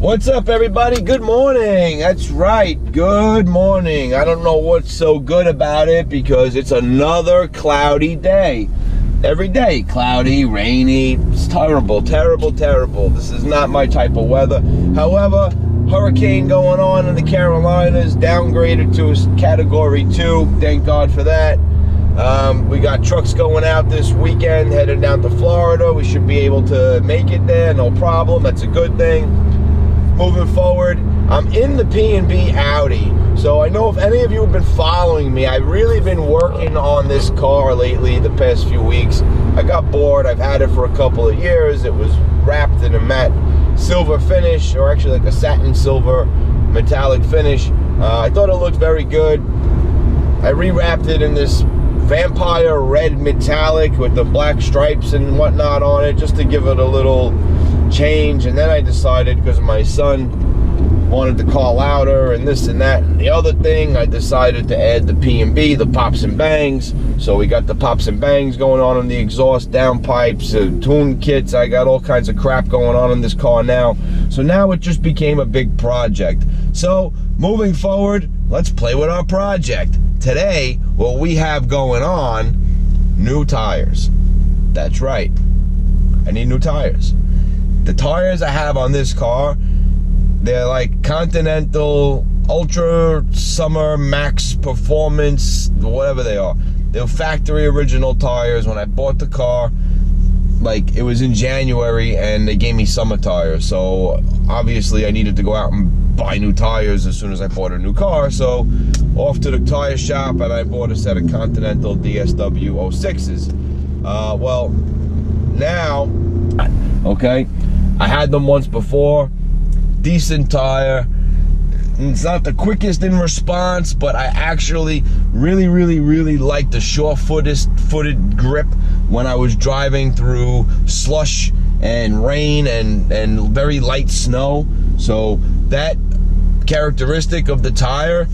What's up, everybody? Good morning. That's right, good morning. I don't know what's so good about it because it's another cloudy day. Every day, cloudy, rainy. It's terrible, terrible, terrible. This is not my type of weather. However, hurricane going on in the Carolinas, downgraded to a category 2. Thank God for that. We got trucks going out this weekend, headed down to Florida. We should be able to make it there, no problem. That's a good thing. Moving forward, I'm in the PNB Audi. So I know if any of you have been following me, I've really been working on this car lately the past few weeks. I got bored. I've had it for a couple of years. It was wrapped in a matte silver finish, or actually like a satin silver metallic finish. I thought it looked very good. I rewrapped it in this vampire red metallic with the black stripes and whatnot on it, just to give it a little change. And then I decided, because my son wanted the car louder and this and that and the other thing, I decided to add the PNB, the pops and bangs. So we got the pops and bangs going on in the exhaust, downpipes, tune kits. I got all kinds of crap going on in this car now. So now it just became a big project. So moving forward, let's play with our project. Today, what we have going on, new tires. That's right, I need new tires. The tires I have on this car, they're like Continental, Ultra, Summer, Max, Performance, whatever they are. They're factory original tires. When I bought the car, like, it was in January and they gave me summer tires. So obviously I needed to go out and buy new tires as soon as I bought a new car. So off to the tire shop and I bought a set of Continental DSW 06s. Well, now, okay, I had them once before. Decent tire. It's not the quickest in response, but I actually really like the sure-footed grip when I was driving through slush and rain and very light snow. So that characteristic of the tire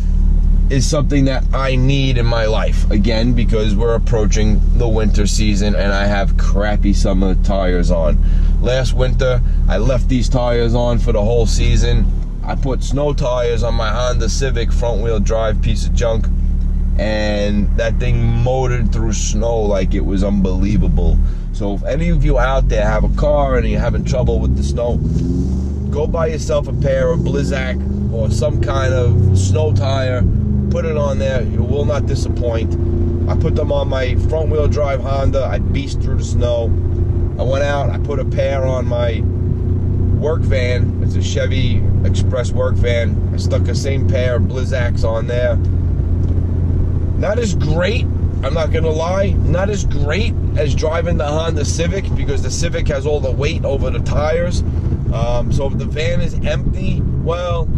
is something that I need in my life. Again, because we're approaching the winter season and I have crappy summer tires on. Last winter, I left these tires on for the whole season. I put snow tires on my Honda Civic front wheel drive piece of junk, and that thing motored through snow like it was unbelievable. So if any of you out there have a car and you're having trouble with the snow, go buy yourself a pair of Blizzak or some kind of snow tire. Put it on there, you will not disappoint. I put them on my front wheel drive Honda. I beast through the snow. I went out, I put a pair on my work van. It's a Chevy Express work van. I stuck the same pair of Blizzaks on there. Not as great, I'm not gonna lie, not as great as driving the Honda Civic, because the Civic has all the weight over the tires. So if the van is empty, well,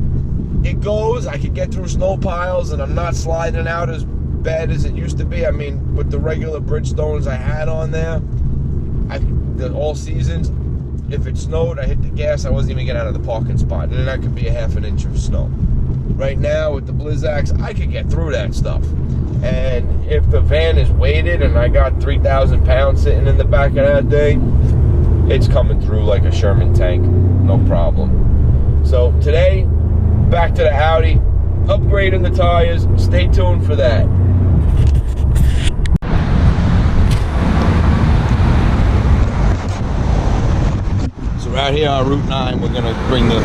it goes. I could get through snow piles and I'm not sliding out as bad as it used to be. I mean, with the regular Bridgestones I had on there, all seasons, if it snowed, I hit the gas, I wasn't even getting out of the parking spot, and then that could be a half an inch of snow. Right now with the Blizzaks, I could get through that stuff. And if the van is weighted and I got 3,000 pounds sitting in the back of that thing, it's coming through like a Sherman tank, no problem. So today, back to the Audi, upgrading the tires. Stay tuned for that. So right here on Route 9, we're gonna bring the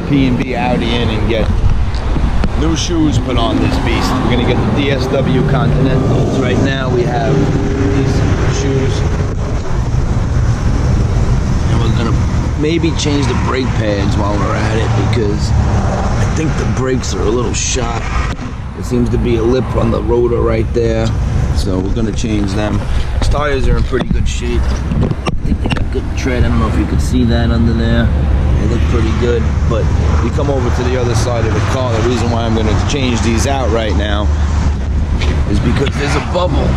PNB Audi in and get new shoes put on this beast. We're gonna get the DSW Continentals. Right now we have these shoes, and we're gonna maybe change the brake pads while we're at it, because I think the brakes are a little shot. There seems to be a lip on the rotor right there, so we're gonna change them. These tires are in pretty good shape. I think they got good tread. I don't know if you can see that under there. They look pretty good. But we come over to the other side of the car. The reason why I'm gonna change these out right now is because there's a bubble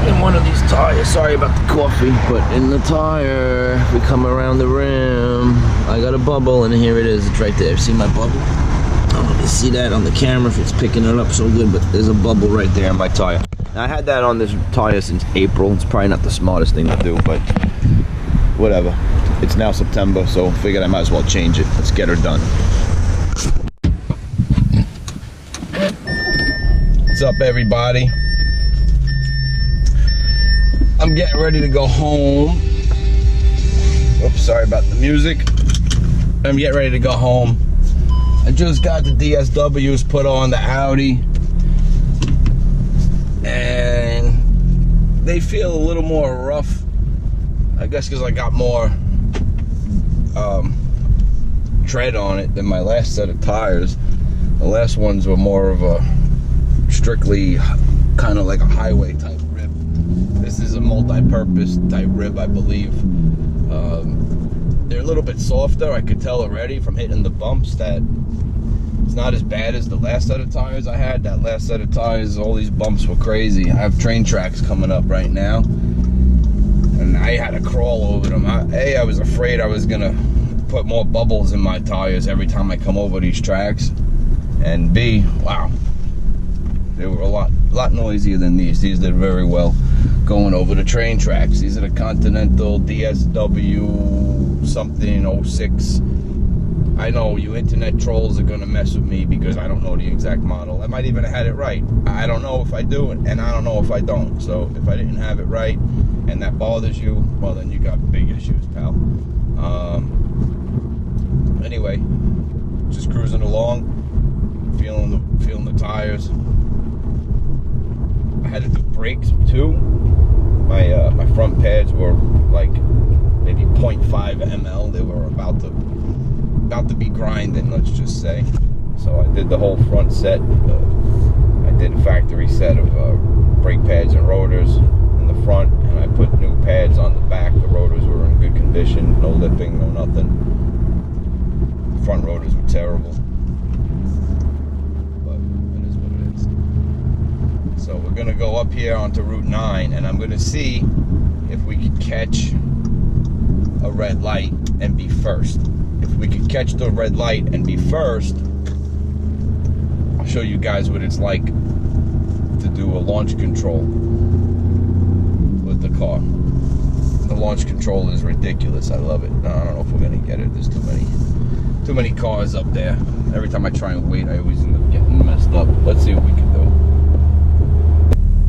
in one of these tires. Sorry about the coffee, but in the tire, if we come around the rim, I got a bubble, and here it is. It's right there. See my bubble? I don't know if you see that on the camera, if it's picking it up so good, but there's a bubble right there on my tire. Now, I had that on this tire since April. It's probably not the smartest thing to do, but whatever. it's now September, so figured I might as well change it. Let's get her done. What's up, everybody? I'm getting ready to go home. Oops, sorry about the music. I'm getting ready to go home. I just got the DSWs put on the Audi, and they feel a little more rough, I guess because I got more tread on it than my last set of tires. The last ones were more of a strictly kind of like a highway type rib. This is a multi-purpose type rib, I believe. They're a little bit softer. I could tell already from hitting the bumps that it's not as bad as the last set of tires I had. That last set of tires, all these bumps were crazy. I have train tracks coming up right now, and I had to crawl over them. I was afraid I was gonna put more bubbles in my tires every time I come over these tracks, and B, wow, they were a lot noisier than these. These did very well going over the train tracks. These are the Continental DSW something 06. I know you internet trolls are gonna mess with me because I don't know the exact model. I might even have had it right. I don't know if I do, and I don't know if I don't. So if I didn't have it right and that bothers you, well, then you got big issues, pal. Anyway, just cruising along, feeling the tires. I had to do brakes too. My front pads were like maybe 0.5 ml. They were about to be grinding, let's just say. So I did the whole front set. I did a factory set of brake pads and rotors in the front, and I put new pads on the back. The rotors were in good condition, no lipping, no nothing. The front rotors were terrible, but it is what it is. So we're gonna go up here onto Route 9, and I'm gonna see if we could catch a red light and be first. If we could catch the red light and be first, I'll show you guys what it's like to do a launch control with the car. The launch control is ridiculous. I love it. I don't know if we're gonna get it. There's too many cars up there. Every time I try and wait, I always end up getting messed up. Let's see what we can do.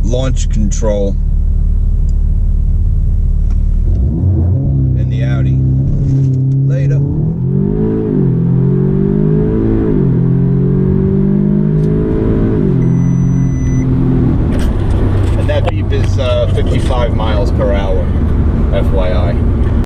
Launch control